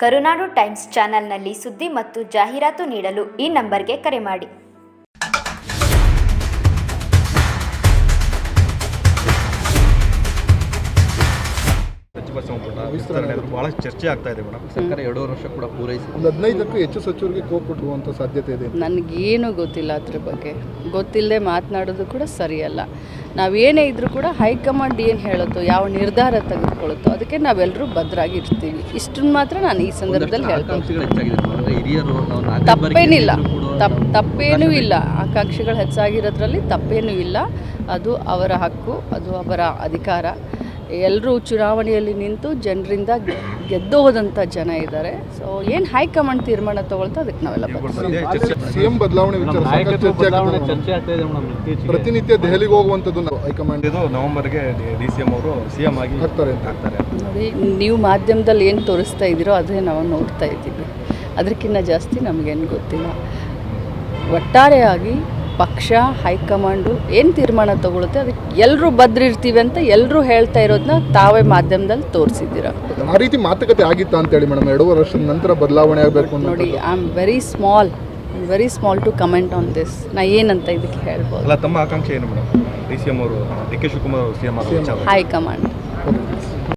ಕರುನಾಡು times ಚಾನೆಲ್ನಲ್ಲಿ ಸುದ್ದಿ ಮತ್ತು ಜಾಹೀರಾತು ನೀಡಲು ಈ ನಂಬರ್ಗೆ ಕರೆ ಮಾಡಿ. ಸಚಿವ ಸಂಪುಟ ವಿಸ್ತರಣೆ ಬಹಳ ಚರ್ಚೆ ಆಗ್ತಾ ಇದೆ ಮೇಡಮ್. ಸರ್ಕಾರ 2 ವರ್ಷ ಕೂಡ ಪೂರೈಸಿ ಒಂದು 15ಕ್ಕೂ ಹೆಚ್ಚು ಸಚಿವರಿಗೆ ಕೋಪ್ ಕೊಟ್ಟುವಂಥ ಸಾಧ್ಯತೆ ಇದೆ. ನನಗೇನು ಗೊತ್ತಿಲ್ಲ ಅದ್ರ ಬಗ್ಗೆ. ಗೊತ್ತಿಲ್ಲದೆ ಮಾತನಾಡೋದು ಕೂಡ ಸರಿಯಲ್ಲ. ನಾವೇನೇ ಇದ್ರೂ ಕೂಡ ಹೈಕಮಾಂಡ್ ಏನು ಹೇಳುತ್ತೋ, ಯಾವ ನಿರ್ಧಾರ ತೆಗೆದುಕೊಳ್ಳುತ್ತೋ ಅದಕ್ಕೆ ನಾವೆಲ್ಲರೂ ಭದ್ರಾಗಿರ್ತೀವಿ. ಇಷ್ಟನ್ನು ಮಾತ್ರ ನಾನು ಈ ಸಂದರ್ಭದಲ್ಲಿ ಹೇಳ್ತೀನಿ. ತಪ್ಪೇನಿಲ್ಲ, ತಪ್ಪೇನೂ ಇಲ್ಲ. ಆಕಾಂಕ್ಷಿಗಳು ಹೆಚ್ಚಾಗಿರೋದ್ರಲ್ಲಿ ತಪ್ಪೇನೂ ಇಲ್ಲ. ಅದು ಅವರ ಹಕ್ಕು, ಅದು ಅವರ ಅಧಿಕಾರ. ಎಲ್ಲರೂ ಚುನಾವಣೆಯಲ್ಲಿ ನಿಂತು ಜನರಿಂದ ಗೆದ್ದು ಹೋದಂಥ ಜನ ಇದ್ದಾರೆ. ಸೊ ಏನು ಹೈಕಮಾಂಡ್ ತೀರ್ಮಾನ ತಗೊಳ್ತಾ ಅದಕ್ಕೆ ನಾವೆಲ್ಲ ಸಿಎಂ ಬದಲಾವಣೆ ವಿಚಾರ ಚರ್ಚೆ ಆಗ್ತಾ ಇದೆ. ಪ್ರತಿನಿತ್ಯ ದೆಹಲಿಗೆ ಹೋಗುವಂಥದ್ದು ಹೈಕಮಾಂಡ್ ಇದು ನವೆಂಬರ್ಗೆ DCM ಅವರು CM ಆಗಿ ಆಗ್ತಾರೆ. ನೋಡಿ, ನೀವು ಮಾಧ್ಯಮದಲ್ಲಿ ಏನು ತೋರಿಸ್ತಾ ಇದ್ದೀರೋ ಅದೇ ನಾವು ನೋಡ್ತಾ ಇದ್ದೀವಿ. ಅದಕ್ಕಿಂತ ಜಾಸ್ತಿ ನಮಗೇನು ಗೊತ್ತಿಲ್ಲ. ಒಟ್ಟಾರೆಯಾಗಿ ಪಕ್ಷ ಹೈಕಮಾಂಡು ಏನು ತೀರ್ಮಾನ ತಗೊಳುತ್ತೆ ಅದಕ್ಕೆ ಎಲ್ಲರೂ ಭದ್ರಿರ್ತೀವಿ ಅಂತ ಎಲ್ಲರೂ ಹೇಳ್ತಾ ಇರೋದನ್ನ ತಾವೇ ಮಾಧ್ಯಮದಲ್ಲಿ ತೋರಿಸಿದ್ದೀರ. ಆ ರೀತಿ ಮಾತುಕತೆ ಆಗಿತ್ತಾ ಅಂತೇಳಿ ಮೇಡಮ್? 2 ವರ್ಷದ ನಂತರ ಬದಲಾವಣೆ ಆಗಬೇಕು ನೋಡಿ, I am very small to comment on this. ನಾ ಏನಂತ ಇದಕ್ಕೆ ಹೇಳ್ಬೋದು. ಅಲ್ಲ, ತಮ್ಮ ಆಕಾಂಕ್ಷೆ ಏನು ಮೇಡಮ್? DCM ಅವರು DK ಶಿವಕುಮಾರ್ ಅವರು CM ಹೈಕಮಾಂಡ್